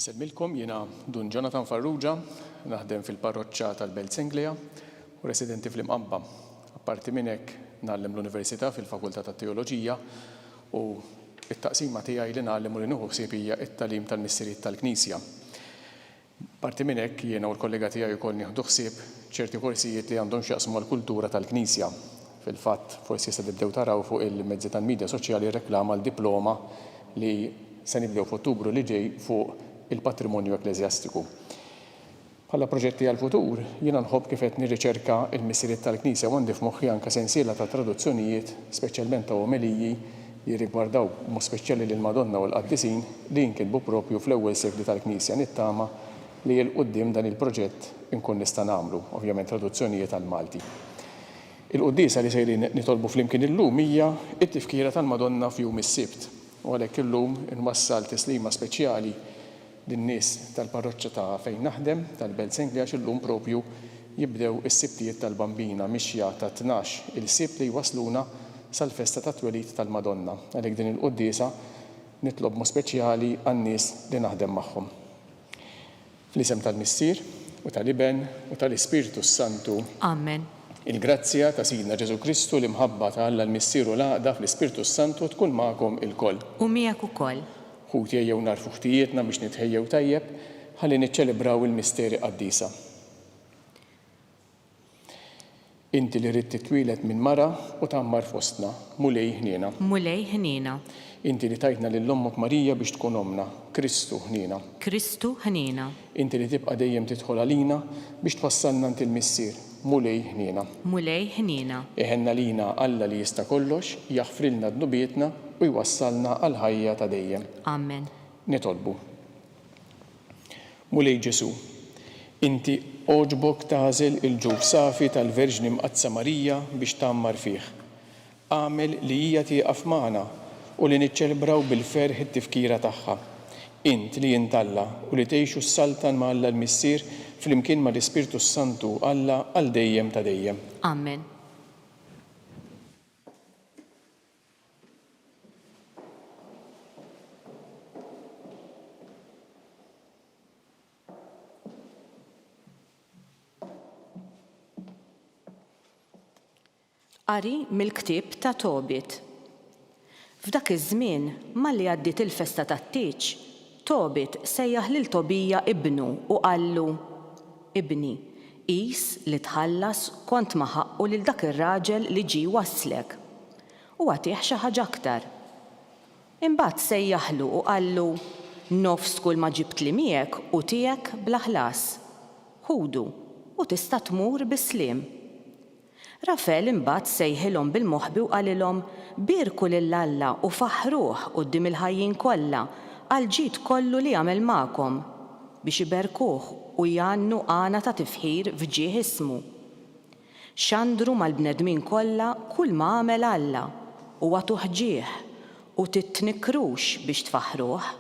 Nsemmilkom jiena Dun Jonathan Farrugia, naħdem fil-parroċċa tal-Belt Sengleja u residenti fl-Imqabba. Apparti minn hekk nagħllem l-Università fil-Fakultà tat-Teoloġija u t-taqsima tiegħi li nagħllem u li nieħu ħsieb hija t-tagħlim tal-missirijiet tal-Knisja. Apparti minn hekk jiena u l-kollega tiegħi wkoll nieħdu ħsieb ċerti korsijiet li għandhom x'jaqsmu mal-kultura tal-Knisja. Fil-fatt forsi se tibdew taraw fuq il-mezzi tal-midja soċjali reklama l-diploma li se nibdew f'Ottubru li ġej fuq il-patrimonju ekklesjastiku. Bħala proġetti għal-futur, jiena nħobb kif qed nirriċerka l-missirijiet tal-Knisja u għandi f'moħħi anke sensiela ta' traduzzjonijiet, speċjalment ta' omeliji li rigwardaw mod speċjali lil Madonna u l-Qaddisin li jinkitbu propju fl-ewwel sekli tal-Knisja nittama li l-qudiem dan il-proġett inkun nista' nagħmlu, ovvjament traduzzjonijiet għal-Malti. Il-quddiesa li sejrin nitolbu flimkien illum hija t-tifkira tal-Madonna f'jum is-Sibt u għalhekk illum inwassal tislima speċjali lin-nies tal-parroċċa ta' fejn naħdem tal-Belt Sengleja illum propju jibdew is-sibtijiet tal-Bambina mixja ta' 12 il-sibt li jwasluna sal-festa ta' twelid tal-Madonna. Għalhekk din il-quddiesa nitlob mod speċjali għan-nies li naħdem magħhom. Fl-isem tal-Missier u tal-Iben u tal-Ispiritu Santu. Amen. Il-grazzja ta' Sidna Ġesu Kristu li mħabba ta' Alla l-Missier u l-Għaqda fl-Ispiritu Santu tkun magħkom ilkoll. U miegħek ukoll. Ħut jejjew narfu ħtijietna biex nitħejjew tajjeb ħalli niċċelebraw il-misteri qaddisa. Inti li rid titwieled minn mara u tammar fostna, mulej ħniena. Mulej ħniena. Inti li tajtna lil ommok Marija biex tkun omna, Kristu ħniena. Kristu ħniena. Inti li tibqa' dejjem tidħol għalina biex twassalna int il-missier, mulej ħniena. Mulej ħniena. Iħenna lina Alla li jista' kollox, jaħfrilna dnubietna u jwassalna għal ħajja ta' dejjem. Amen. Nitolbu. Mulej Ġesu, inti oġbok tażel il-ġuf safi tal-Verġni Mqazza Marija biex tammar fih. Għamel li hija tieqaf magħna u li niċċelebraw bil-ferħ it-tifkira tagħha. Int li jintalla u li tgħixu s-saltan ma' Alla l-Missier flimkien ma' l-Ispiritu Santu Alla għal dejjem ta' dejjem. Amen. Qari mill-ktieb ta' Tobit. F'dak iż-żmien malli għaddiet il-festa tat-Tieġ, Tobit sejjaħ lil Tobija ibnu u qallu: Ibni, qis li tħallas kont ma ħaqqu lil dak ir-raġel li ġie waslek u għatih xi ħaġa aktar. Imbagħad sejjaħlu u qallu: nofs kull ma ġibtli miegħek u tiegħek bla ħlas. Ħudu u tista' tmur bisliem. Rafel imbagħad sejħilhom bil-moħħbi u qalilhom: bierku lil Alla u faħruh quddiem il-ħajjin kollha għal ġid kollu li għamel magħkom biex iberkuh u jgħannu għana ta' tifħir fġieħ ismu. Xandru mal-bnedmin kollha kull ma għamel Alla u għatuh ġieħ u titnikrux biex tfaħruh.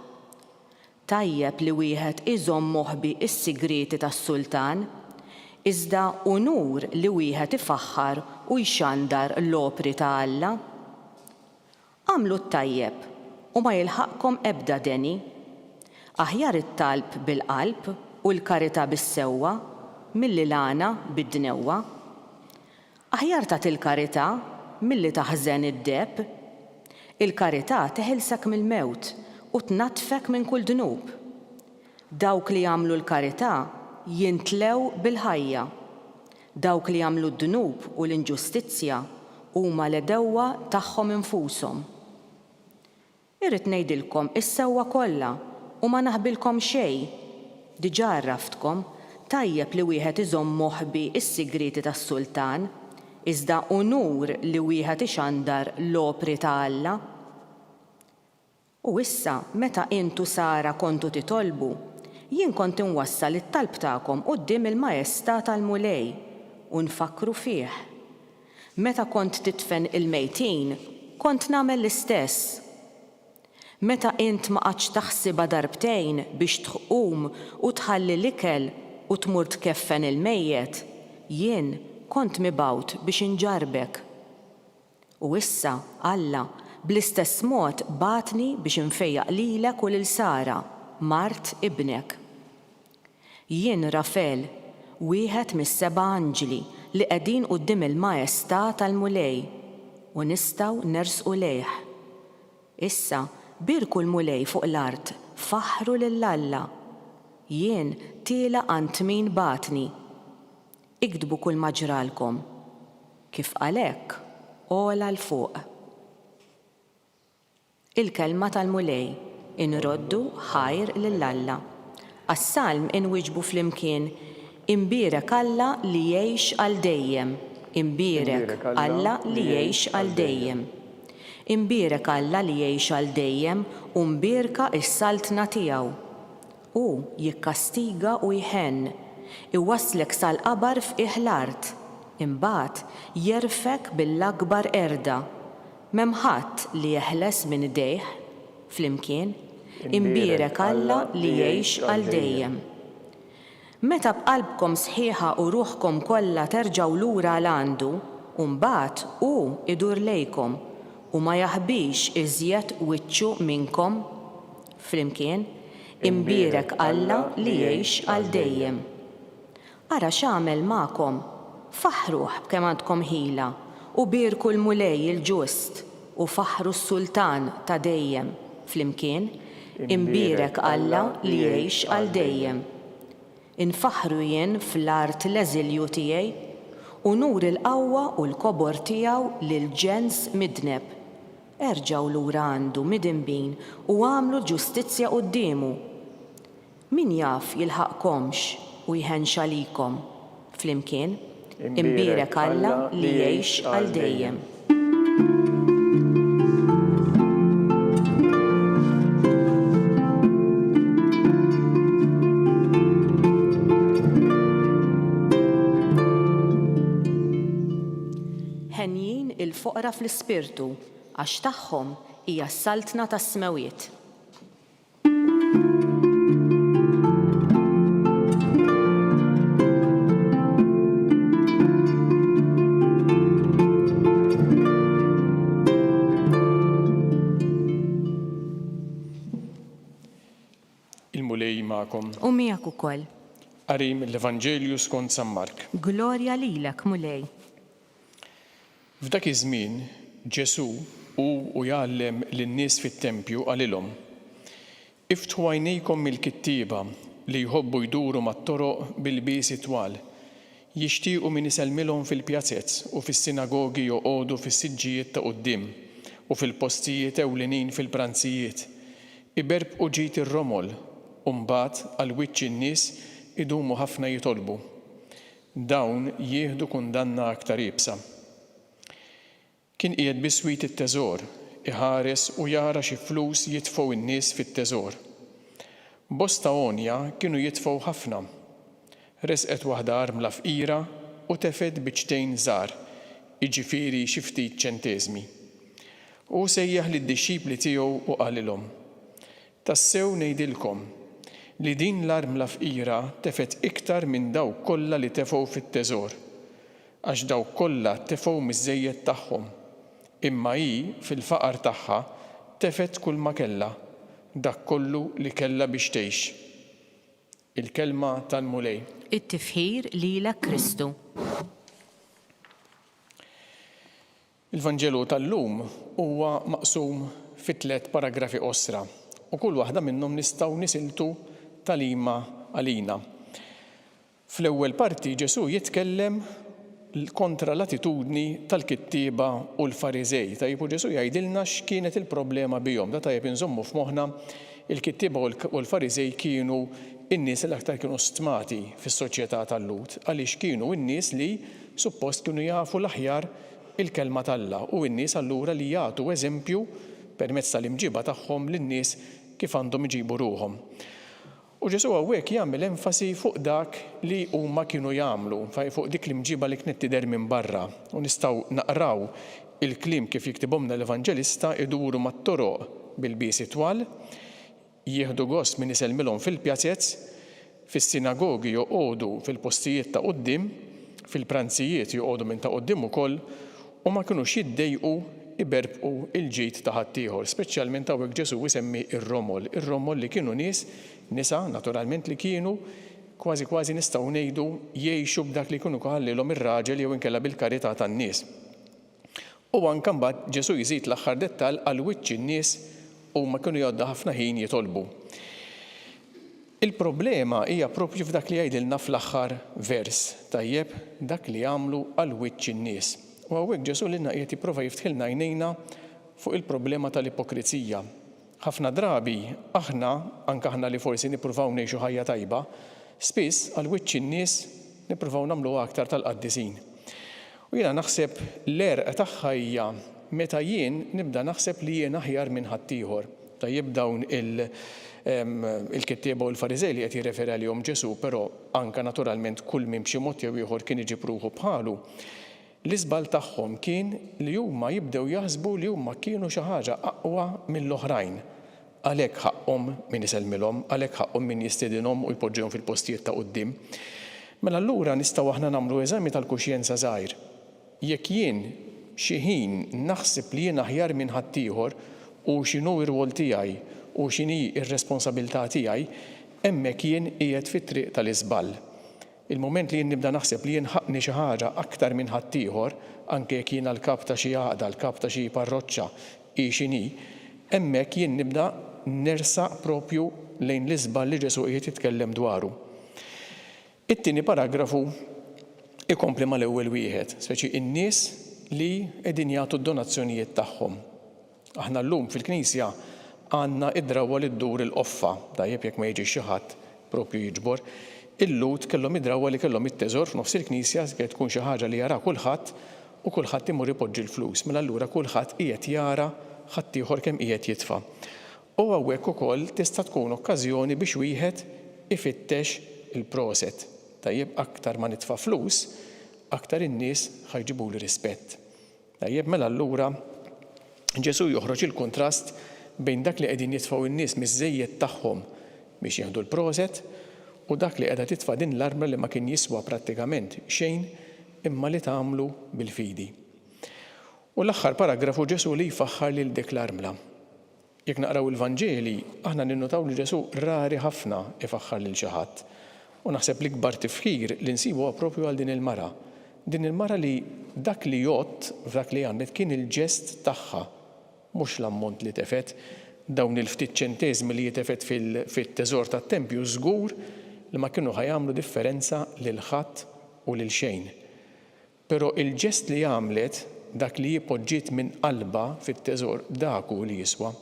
Tajjeb li wieħed iżomm moħħbi s-sigreti tas-Sultan, iżda unur li wieħed ifaħħar u jxandar l-opri ta' Alla. Għamlu t-tajjeb u ma jilħaqkom ebda deni. Aħjar it-talb bil-qalb u l-karità bis-sewwa milli l-għana bid-dnewwa. Aħjar tagħti il-karità milli taħżen id-deb. Il-karità teħilsek mill-mewt u tnatfek minn kull dnub. Dawk li jagħmlu l-karità jintlew bil-ħajja. Dawk li jagħmlu d-dnub u l-inġustizzja huma l-edewwa tagħhom infushom. Irrid ngħidilkom is-sewwa kollha u ma naħbilkom xejn. Diġà għarraftkom tajjeb li wieħed iżomm moħħbi s-sigriti tas-Sultan, iżda unur li wieħed ixandar l-opri ta' Alla. U issa meta intu Sara kontu titolbu, jien kont inwassal it-talb tagħkom quddiem il-Majestà tal-Mulej u nfakru fih. Meta kont titfen il-mejtin, kont nagħmel l-istess. Meta int ma qatx taħsibha darbtejn biex tqum u tħalli l-ikel u tmur tkeffen il-mejjed, jien kont mibgħut biex inġarbek. U issa Alla bl-istess mod batni biex infejjaq lilek u lil Sara, mart ibnek. Jien Rafel, wieħed mis-7 anġli li qegħdin quddiem il-Majestà tal-Mulej u nistgħu nersqu lejh. Issa birku l-Mulej fuq l-art, faħru lil Alla. Jien tiela għand min batni. Ikdbu kull ma ġralkom. Kif qalek, ola l-fuq. Il-kelma tal-Mulej inroddu ħajr lil Alla. Għas-salm inwiġbu flimkien imbierek Alla li jgħix għal dejjem. Imbierek Alla li jgħix għal dejjem. Imbierek Alla li jgħix għal dejjem u mbierka s-saltna tiegħu. U jikkastiga u jħenn, iwasslek sal-qabar f'qiegħ l-art, imbagħad jerfek bil-akbar erda. M'hemm ħadd li jeħles minn idejh flimkien, imbierek Alla li jgħix għal dejjem. Meta b'qalbkom sħiħa u ruħkom kollha terġgħu lura għal għandu, u mbagħad hu idur lejkom u ma jaħbix iżjed wiċċu minnkom flimkien, imbierek Alla li jgħix għal dejjem. Ara x'għamel magħkom, faħruh b'kemm għandkom ħila u bierku l-Mulej il-ġust u faħru s-Sultan ta' dejjem flimkien, imbierek Alla li jgħix għal dejjem. Infaħru jien fl-art l-eżilju tiegħi u nur il-qawwa u l-kobor tiegħu lil ġens midneb. Erġgħu lura għandu midinbin u għamlu ġustizzja qudiemu. Min jaf jilħaqkomx u jħenx għalikom flimkien, imbierek Alla li jgħix għal dejjem. Ħenjin il-foqra fl-ispirtu għax tagħhom hija s-saltna tas-smawiet. Il-Mulej magħkom. U miegħek ukoll. Qari mill-Evanġelju skont San Mark. Glorja lilek, Mulej. F'dak iż-żmien Ġesu u jgħallem lin-nies fit-tempju għalilhom: Iftħu għajnejkom mill-kittieba li jħobbu jduru mat-toroq bil-biesi twal, jixtiequ min isellmilhom fil-pjazzezz u fis-sinagogi joqogħdu fis-siġġijiet ta' quddiem u fil-postijiet ewlenin fil-pranzijiet, iberbqu ġid ir-romol u mbagħad għal wiċċ in-nies idumu ħafna jitolbu. Dawn jieħdu kundanna aktar iebsa. Kien qiegħed biswit it-teżor, iħares u jara xi flus jitfgħu in-nies fit-teżor. Bosta onja kienu jitfgħu ħafna. Resqet waħda armla fqira u tefed biċtejn żgħar, jiġifieri xi ftit ċenteżmi. U sejjaħ lid-dixxipli tiegħu u qalilhom: Tassew ngħidilkom li din l-armla fqira tefed iktar minn dawk kollha li tefgħu fit-teżor, għax dawk kollha tefgħu miż-żejjed tagħhom. Imma hi fil-faqar tagħha tefet kull ma kellha, dak kollu li kellha biex tgħix. Il-kelma tal-Mulej. It-tifħir lilek Kristu. Il-Vanġelu tal-lum huwa maqsum fi 3 paragrafi qosra u kull waħda minnhom nistgħu nisiltu talima għalina. Fl-ewwel parti Ġesu jitkellem kontra l-attitudni tal-kittieba u l-Farizej. Tajjeb u Ġesu jgħidilna x'kienet il-problema bihom. Da tajjeb inżommu f'moħħna il-kittieba u l-Farizej kienu in-nies li aktar kienu stmati fis-soċjetà tal-Lut għaliex kienu n-nies li suppost kienu jafu l-aħjar il-kelma tal-Alla u n-nies allura li jagħtu eżempju permezz tal-imġiba tagħhom lin-nies kif għandhom iġibu ruhom. U Ġesu hawnhekk jagħmel enfasi fuq dak li huma kienu jagħmlu, fuq dik l-imġiba li kienet tidher minn barra. U nistgħu naqraw il-kliem kif jiktibhomna l-Evanġelista iduru mat-toroq bil-biesi twal, jieħdu gost min iselmilhom fil-pjazzezz, fis-sinagogi joqogħdu fil-postijiet ta' quddiem, fil-pranzijiet joqogħdu minn ta' quddiem ukoll u ma kinux jiddejqu iberbqu il-ġid ta' ħaddieħor, speċjalment hawnhekk Ġesu isemmi ir-romol. Ir-romol li kienu nies nisa naturalment li kienu kważi kważi nistgħu ngħidu jgħixu b'dak li kienu ħallilhom ir-raġel jew inkella bil-karità tan-nies. U anke mbagħad Ġesu jżid l-aħħar dettall għal wiċċ in-nies huma kienu jgħoddu ħafna ħin jitolbu. Il-problema hija proprju f'dak li jgħidilna fl-aħħar vers, tajjeb dak li jagħmlu għal wiċċ in-nies. U hawnhekk Ġesu lilna qiegħed jipprova jiftħilna għajnejna fuq il-problema tal-ipokrizija. Ħafna drabi aħna, anke aħna li forsi nippruvaw ngħixu ħajja tajba, spiss għal wiċċ in-nies nippruvaw nagħmlu aktar tal-qaddisin. U jiena naħseb l-erq tagħha hija meta jien nibda naħseb li jien aħjar minn ħaddieħor. Tajjeb dawn il-kittieba u l-Farizej li qed jirreferi għalihom Ġesu, però anke naturalment kull min b'xi mod jew ieħor kien iġib ruħu bħalu. L-iżbal tagħhom kien li huma jibdew jaħsbu li huma kienu xi ħaġa aqwa mill-oħrajn. Għalhekk ħaqhom min iselmilhom, għalhekk ħaqhom min jistiedinhom u jpoġġihom fil-postijiet ta' quddiem. Mela allura nistgħu aħna nagħmlu eżami tal-kuxjenza żgħir. Jekk jien xi ħin naħseb li jien aħjar minn ħaddieħor u x'inhu r-rwol tiegħi u x'inhi r-responsabilità tiegħi, hemmhekk jien qiegħed fit-triq tal-iżball. Il-mument li jien nibda naħseb li jien ħaqni xi ħaġa aktar minn ħaddieħor, anke jekk jiena l-kap ta' xi għaqda, l-kap ta' xi parroċċa hi x'inhi, hemmhekk jien nibda nersaq propju lejn l-iżball li Ġesu qiegħed jitkellem dwaru. It-tieni paragrafu ikompli mal-ewwel wieħed, speċi in-nies li qegħdin jagħtu d-donazzjonijiet tagħhom. Aħna llum fil-Knisja għandna id-drawwa li ddur il-qoffa, tajjeb jekk ma jiġix xi ħadd propju jiġbor. Il-Lut kellhom id-drawwa li kellhom it-teżor f'nofs il-Knisja se tkun xi ħaġa li jara kulħadd u kulħadd imur ipoġġi l-flus. Mela allura kulħadd qiegħed jara ħaddieħor kemm qiegħed jitfa'. U hawnhekk ukoll tista' tkun okkażjoni biex wieħed ifittex il-proset. Tajjeb aktar ma nitfa' flus, aktar in-nies ħajġibuli rispett. Tajjeb mela allura Ġesu joħroġ il-kontrast bejn dak li qegħdin jitfgħu in-nies miż-żejjed tagħhom biex jieħdu l-proset u dak li qiegħda titfa' din l-arma li ma kien jiswa prattikament xejn imma li tagħmlu bil-fidi. U l-aħħar paragrafu Ġesu li jfaħħar lil dik l-armla. Jekk naqraw il-Vanġeli, aħna ninnotaw li Ġesu rari ħafna ifaħħar lil xi ħadd. U naħseb l-ikbar tifħir li nsibuha proprju għal din il-mara. Din il-mara li dak li jgħod f'dak li għamlet kien il-ġest tagħha, mhux l-ammont li tefet, dawn il-ftit ċenteżmi li jitefet fit-teżor tat-tempju żgur li ma kienu ħajamlu differenza lil ħadd u lil xejn. Però il-ġest li għamlet dak li jipoġġiet minn qalba fit-teżor dak hu li jiswa.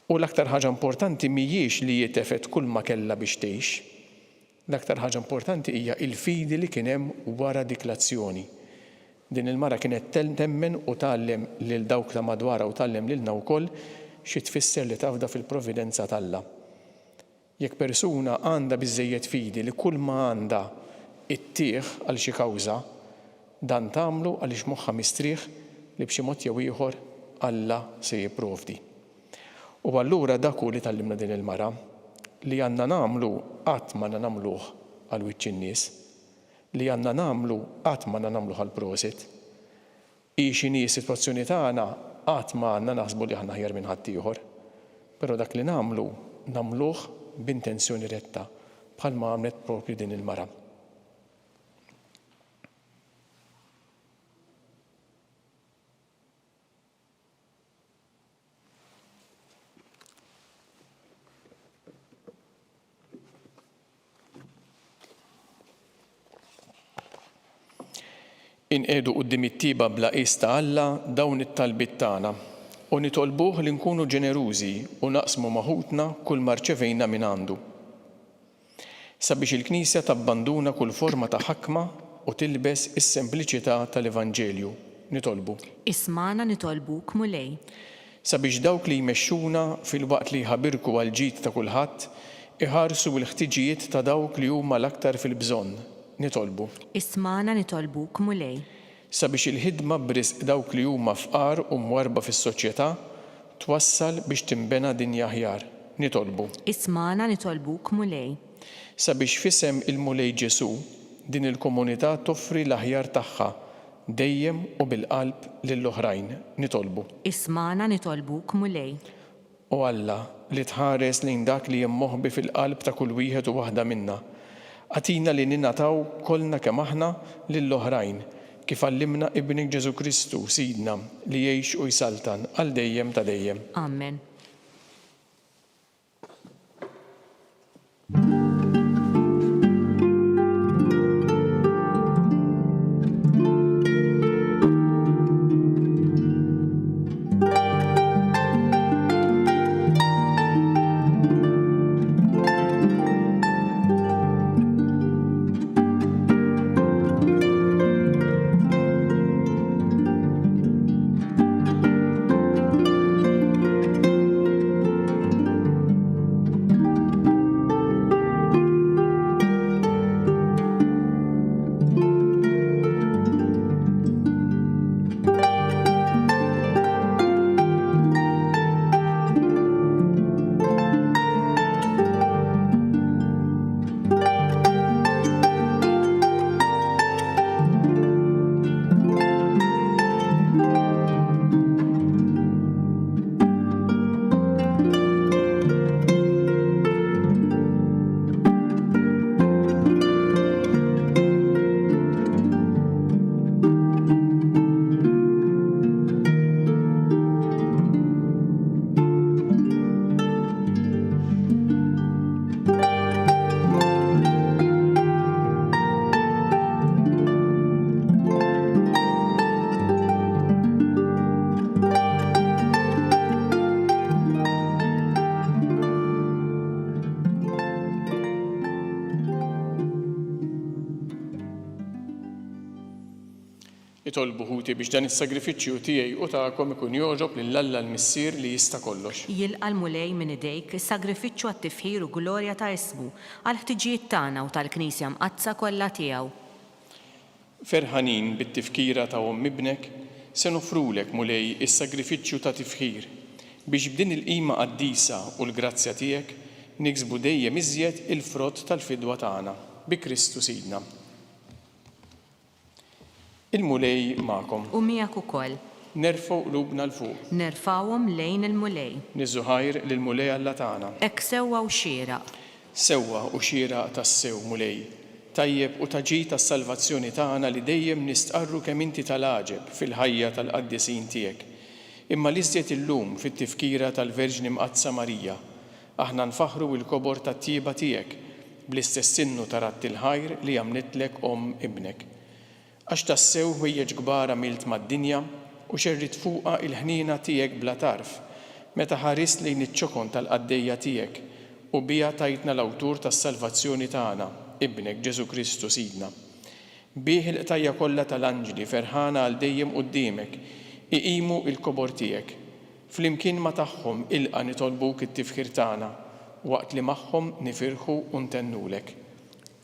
U l-aktar ħaġa importanti mhijiex li jitefet kull ma kellha biex tgħix. L-aktar ħaġa importanti hija il-fidi li kien hemm wara dik l-azzjoni. Din il-mara kienet temmen u tgħallem lil dawk ta' madwarha u tgħallem lilna wkoll xi tfisser li tafda fil-provvidenza tagħha. Jekk persuna għandha biżżejjed fidi li kull ma għandha ittieħ għal xi kawża, dan tagħmlu għaliex moħħha mistrieħ li b'xi mod jew ieħor Alla se jipprovdi. U allura dak hu li tallimna din il-mara li għandna nagħmlu qatt ma nagħmluh għal wiċċ in-nies, li għandna nagħmlu qatt ma nagħmluh għal prosit. Hi x'inhi s-sitwazzjoni tagħna qatt ma għandna naħsbu li aħna aħjar minn ħadd ieħor. Però dak li nagħmluh b'intenzjoni retta bħalma għamlet propju din il-mara. inqedu quddiem it-tieba bla qis ta' Alla dawn it-talbiet tagħna u nitolbuh li nkunu ġenerużi u naqsmu maħutna kull ma rċevejna minn għandu. Sabiex il-Knisja tabbanduna kull forma ta' ħakma u tilbes is-sempliċità tal-Evanġelju. Nitolbu. Ismana nitolbuk mulej. Sabiex dawk li jmexxuna fil-waqt li jħabbirku għal ġid ta' kulħadd iħarsu l-ħtiġijiet ta' dawk li huma l-aktar fil-bżonn. Nitolbu. Ismana nitolbuk mulej. Sabiex il-ħidma b'risq dawk li huma fqar u mwarba fis-soċjetà twassal biex timbena dinja aħjar. Nitolbu. Ismana nitolbuk mulej. Sabiex fisem il-Mulej Ġesu din il-komunità toffri l-aħjar tagħha dejjem u bil-qalb lill-oħrajn. Nitolbu. Ismana nitolbuk mulej. U Alla li tħares lejn dak li hemm moħbi fil-qalb ta' kull wieħed u waħda minna. Atina li ninataw kollna kemm aħna lill-oħrajn kif għallimna Ibnik Ġesu Kristu Sidna li jgħix u jsaltan għal dejjem ta' dejjem. Amen. Nitolbu ħuti biex dan is-sagrifiċċju tiegħi u tagħkom ikun jogħġob lil Alla l-Missier li jista' kollox. Jilqa' l-mulej minn idejk is-sagrifiċċju għat-tifħir u glorja ta' ismu għal ħtiġijiet tagħna u tal-Knisja mqazza kollha tiegħu. Ferħanin bit-tifkira ta' Ibnek se nofrulek mulej is-sagrifiċċju ta' tifħir biex b'din il-qima qaddisa u l-grazzja tiegħek niksbu dejjem iżjed il-frott tal-fidwa tagħna bi Kristu Sidna. Il-mulej magħkom. U miegħek ukoll. Nerfgħu qlubna l fuq. Nerfawhom lejn il-mulej. Niżuħajr lill-mulej Alla tagħna. Hekk sewwa u xieraq. Sewwa u xieraq tas-sew mulej. Tajjeb u taġi tas-salvazzjoni tagħna li dejjem nistqarru kemm inti tal-għaġeb fil-ħajja tal-qaddisin tiegħek. Imma li żjed illum fit-tifkira tal-Verġni Mqazza Marija. Aħna nfaħru l-kobor tat-tjieba tiegħek bl-istess sinnu ta' ratti l-ħajr li għamlitlek Ibnek. Għax tassew ħwejjeġ kbar għamilt mad-dinja u xerrit fuqha il-ħnina tiegħek bla tarf, meta ħares lejn iċ-ċokon tal-qaddejja tiegħek u biha tajtna l-awtur tas-salvazzjoni tagħna, Ibnek Ġesu Kristu Sidna. Bih il-qtajja kollha tal-anġli ferħana għal dejjem quddiemek iqimu il-kobor tiegħek. Flimkien ma tagħhom ilqa' nitolbuk it-tifħir tagħna waqt li magħhom nifirħu u ntennulek.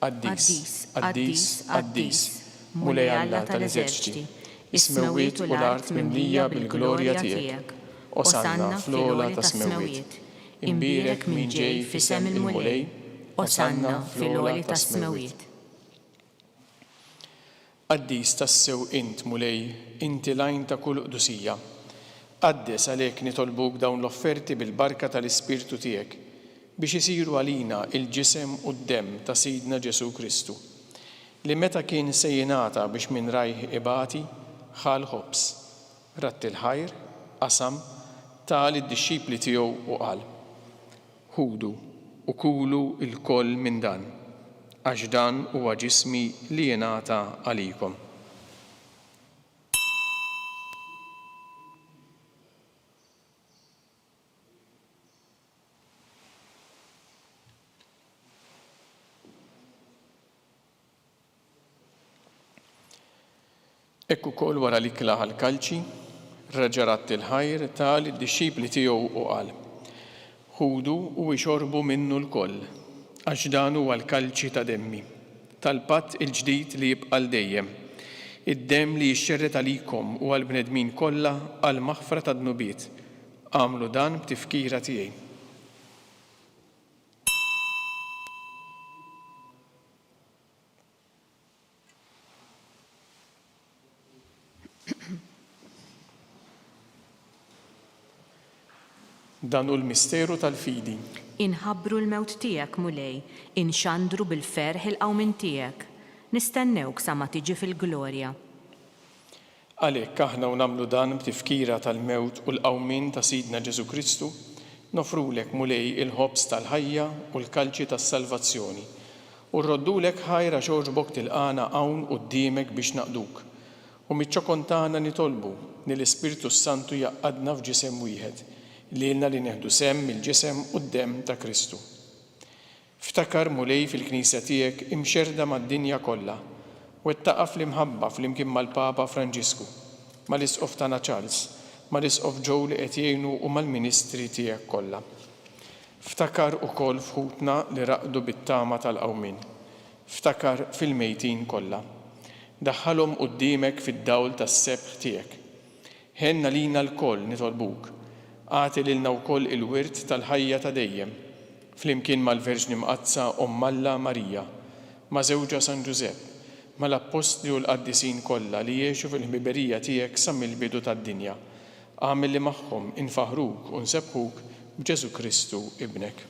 Qaddis, qaddis, qaddis. Mulej Alla tal-eżerċiti, is-smewwiet u l-art mimlija bil-glorja tiegħek. Osanna fl-ogħla ta' smewwiet. Imbierek min ġej f'isem il-mulej. Osanna fil-ogħli ta' smewwiet. Qaddis tassew int mulej, inti lajn ta' kull qdusija. Qaddes għalhekk nitolbuk dawn l-offerti bil-barka tal-Ispirtu tiegħek biex isiru għalina il-ġisem u d-demm ta' Sidna Ġesu Kristu. Li meta kien se jingħata biex minn rajh ibati ħal ħobs, ratti l-ħajr, qasam, tal id-dixxipli tiegħu u qal: Ħudu u kulu l-koll minn dan, għax dan huwa ġismi li jingħata għalikom. Hekk ukoll wara li klaħ għall-kalċi, reġa' ratti l-ħajr tal id-dixxipli tiegħu u qal: Ħudu u ixorbu minnu l-koll, għax dan huwa l-kalċi ta' demmi, tal-patt il-ġdid li jibqa' dejjem, id-demm li jixxerret għalikom u għall-bnedmin kollha għal maħfra ta' dnubiet. Għamlu dan b'tifkira tiegħi. Dan hu l-misteru tal-fidi. Inħabbru l-mewt tiegħek mulej, inxandru bil-ferħ il-qawmin tiegħek. Nistennewk sa ma tiġi fil-glorja. Għalhekk aħna nagħmlu dan b'tifkira tal-mewt u l-qawmin ta' Sidna Ġesu Kristu, nofrulek mulej il-ħobs tal-ħajja u l-kalċi tas-salvazzjoni. U rroddulek ħajra xorġbok tilqana hawn quddiemek biex naqduk. U miċ-ċokontana nitolbu li l-Ispirtu Santu jaqqadna f'ġisem wieħed, li lna li neħdu sem il-ġisem u d-demm ta' Kristu. Ftakar mulej fil-Knisja tiegħek imxerda mad-dinja kollha, u ttaqa' fl-imħabba flimkien mal-Papa Franġisku, mal-Isqof tagħna Charles, mal-Isqof Joe li qed jgħinu u mal-Ministri tiegħek kollha. Ftakar ukoll fħutna li raqdu bit-tama tal-qawmin. Ftakar fil-mejtin kollha. Daħħalhom quddiemek fid-dawl tas-sebħ tiegħek. Ħenna lina l-koll nitolbuk. Għati lilna wkoll il-wirt tal-ħajja ta' dejjem, flimkien mal-Verġni Mqazza Omm Alla Marija, ma' żewġa San Ġusepp, mal-Apostli u l-Qaddisin kollha li jgħixu fil-ħbiberija tiegħek sa mill-bidu tad-dinja. Għamel li magħhom infaħruk u nsebħuk b'Ġesu Kristu Ibnek.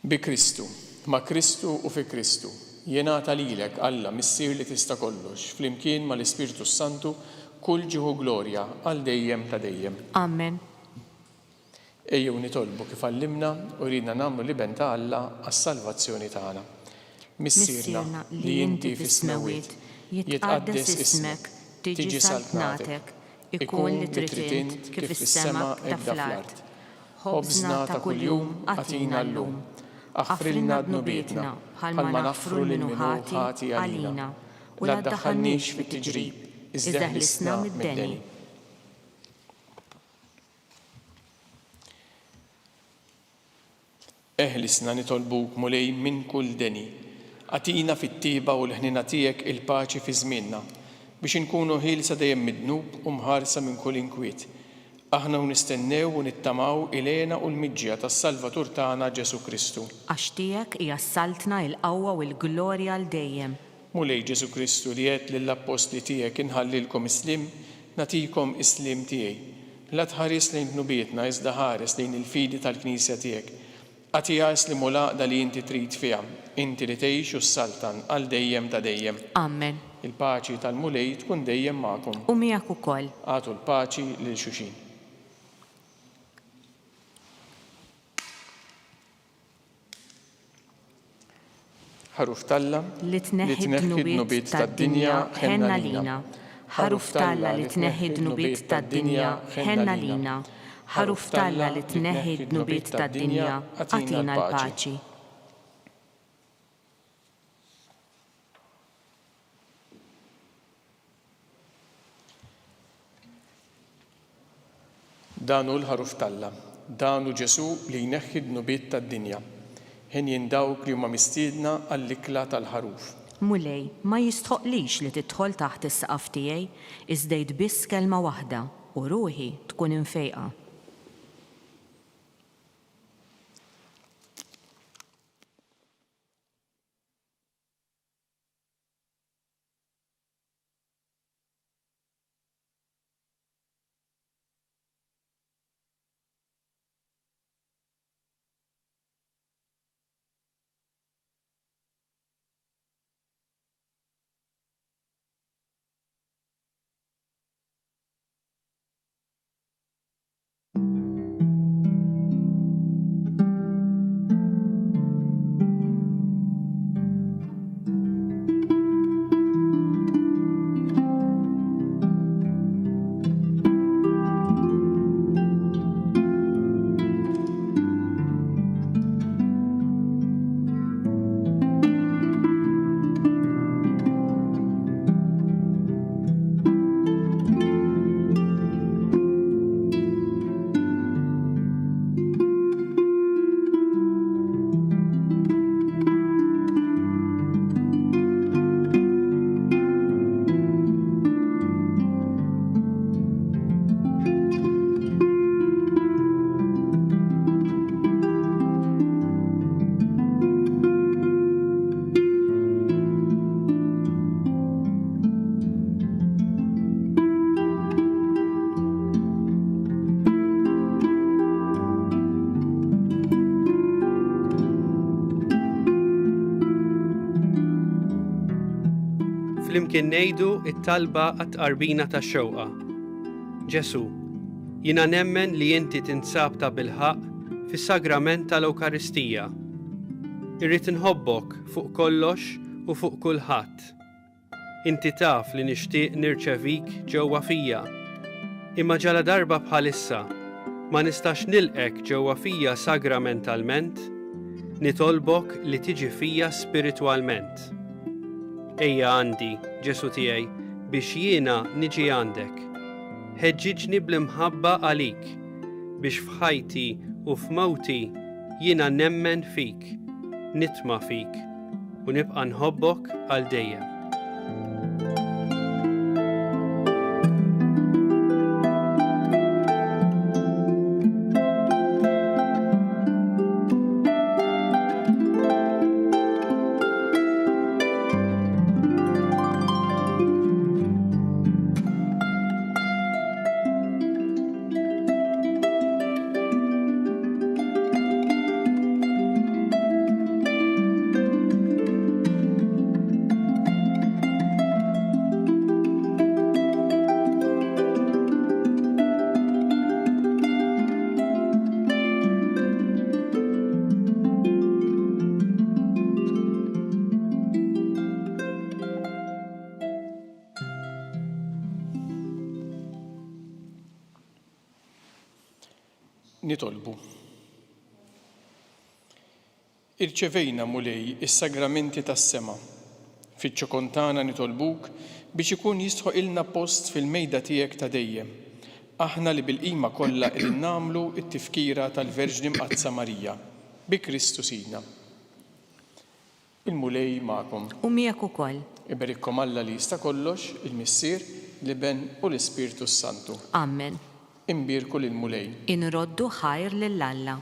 Bi Kristu, ma' Kristu u fi Kristu, jingħata lilek Alla missier li tista' kollox, flimkien mal-Ispirtu Santu kull ġieħu glorja għal dejjem ta' dejjem. Amen. Ejjew nitolbu kif għallimna u ridna nagħmlu liben ta' Alla għas-salvazzjoni tagħna. Missierna li inti fis-smawiet, jitqaddes ismek, tiġi saltnatek, ikun li trid int kif is-sema hekk fl-art. Ħobżna ta' kuljum agħtina llum, aħfrilna dnubietna bħalma naħfru lil-minuħati għalina, u la ddaħħalniex fit-tiġrib, iżda ħlisna mid-deni. Eħlisna nitolbuk mulej minn kull deni, għatina fit-tieba u l-ħnina tiegħek il-paċi fi żmienna, biex inkunu ħielsa dejjem mid-dnub u mħarsa minn kull inkwiet. Aħna nistennew u nittamaw ilena u l-miġġija tas-Salvatur tagħna Ġesu Kristu. Għax tiegħek hija saltna l-qawwa u l-glorja għal dejjem. Mulej Ġesu Kristu li qed lill-apostli tiegħek inħallilkom islim, nagħtikom islim tiegħi. La tħares lejn dnubietna iżda ħares lejn il-fidi tal-Knisja tiegħek. Għatija islim u laqda li inti trid fiha, inti li tgħix u s-saltan għal dejjem ta' dejjem. Amen. Il-paċi tal-mulej tkun dejjem magħkom. U miegħek ukoll. Għatu l-paċi lil xulxin. Ħaruf Talla li tneħħi d-dnubiet tad-dinja ħenna lina. Ħaruf Talla li tneħħi d-dnubiet tad-dinja ħenna lina. Ħaruf Talla li tneħħi d-dnubiet tad-dinja għatina l-paċi. Danu l-ħaruf Talla, danu Ġesu li jneħħi d-dnubiet tad-dinja. Ħin jindawk li huma mistiedna għall-ikla tal-ħaruf. Mulej, ma jistħoqlix li tidħol taħt is-saqaf tiegħi, iżdejt biss kelma waħda u ruħi tkun infejqa. flimkien ngħidu t-talba għat-tqarbina tax-xewqa. Ġesu, jiena nemmen li inti tinsab ta' bilħaq fis-sagrament tal-Ewkaristija. Irrid inħobbok fuq kollox u fuq kulħadd. Inti taf li nixtieq nirċevik ġewwa fija. Imma ġala darba bħalissa ma nistax nilqek ġewwa fija sagramentalment, nitolbok li tiġi fija spiritwalment. Ejja għandi, Ġesu tiegħi, biex jiena niġi għandek. Ħeġġiġni bl-imħabba għalik, biex f'ħajti u f'mawti jiena nemmen fik, nitma' fik u nibqa' nħobbok għal dejjem. Nitolbu. Irċevejna mulej is-sagramenti tas-sema. Fiċ-ċokontana nitolbuk biex ikun jistħoq ilna post fil-mejda tiegħek ta' dejjem. Aħna li bil-qima kollha qegħdin nagħmlu t-tifkira tal-Verġni Mqazza Marija bi Kristu Sina. Il-mulej magħkom. U miegħek ukoll. Iberikkom Alla li jista' kollox, il-Missier, l-Iben u l-Ispirtu Santu. Amen. Imbirku lill-mulej. Inroddu ħajr lill-Alla.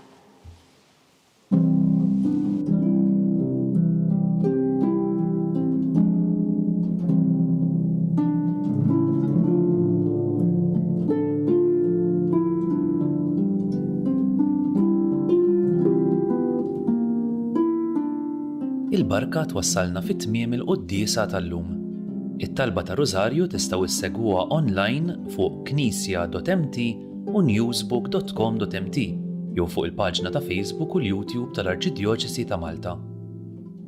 Il-barka twassalna fit-tmiem il-qudiesa tal-lum. It-talba ta' Rożarju tistgħu issegwuha online fuq knisja.mt u newsbook.com.mt jew fuq il-paġna ta' Facebook u l-YouTube tal-Arċidjoċesi ta' Malta.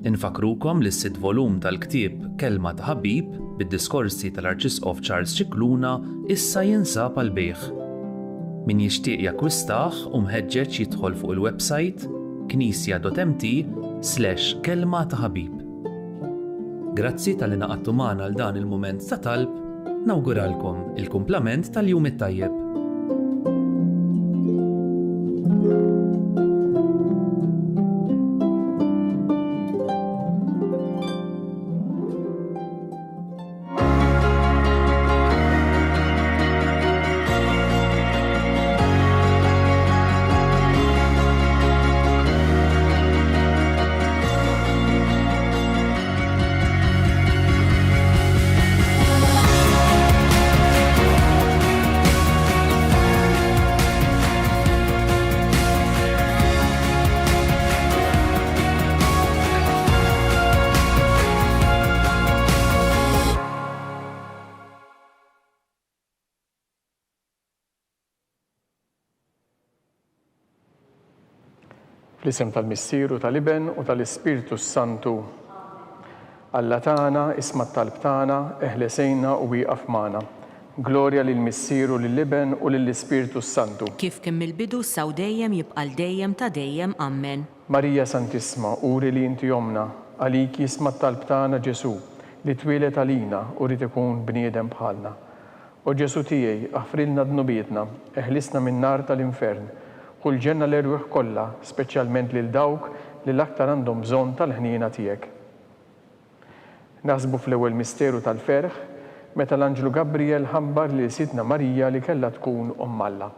Infakrukom li s-sitt volum tal-ktieb Kelma ta' Ħabib bid-diskorsi tal-Arċisqof Charles Cicluna issa jinsab għal bejgħ. Min jixtieq jakkwistah u mħeġġeġ jidħol fuq il-website knisja.mt/kelma ta' ħabib. Grazzi tal-li naqattu magħna għal dan il-mument ta' talb, nawguralkom il-kumplament tal-jum it-tajjeb. Fl-isem tal-Missieru tal-Iben u tal-Ispirtu Santu. Alla tagħna, isma' t-talb tagħna, eħlesejna u wieqaf magħna. Glorja lill-Missieru lill-Iben u lill-Ispirtu Santu. Kif kemm il-bidu saw dejjem jibqal dejjem ta' dejjem. Amen. Marija Santisma, uri li inti jomna, għalik jisma' t-talb tagħna Ġesu, li twieled għalina u rid ikun bniedem bħalna. O Ġesu tiegħi, aħfrilna dnubietna, eħlisna min-nar tal-infern, kull ġenna l-erwieħ kollha, speċjalment lil dawk li l-aktar għandhom bżonn tal-ħniena tiegħek. Naħsbu fl-ewwel misteru tal-ferħ, meta l-Anġlu Gabriel ħabbar li sidna Marija li kellha tkun Omm Alla.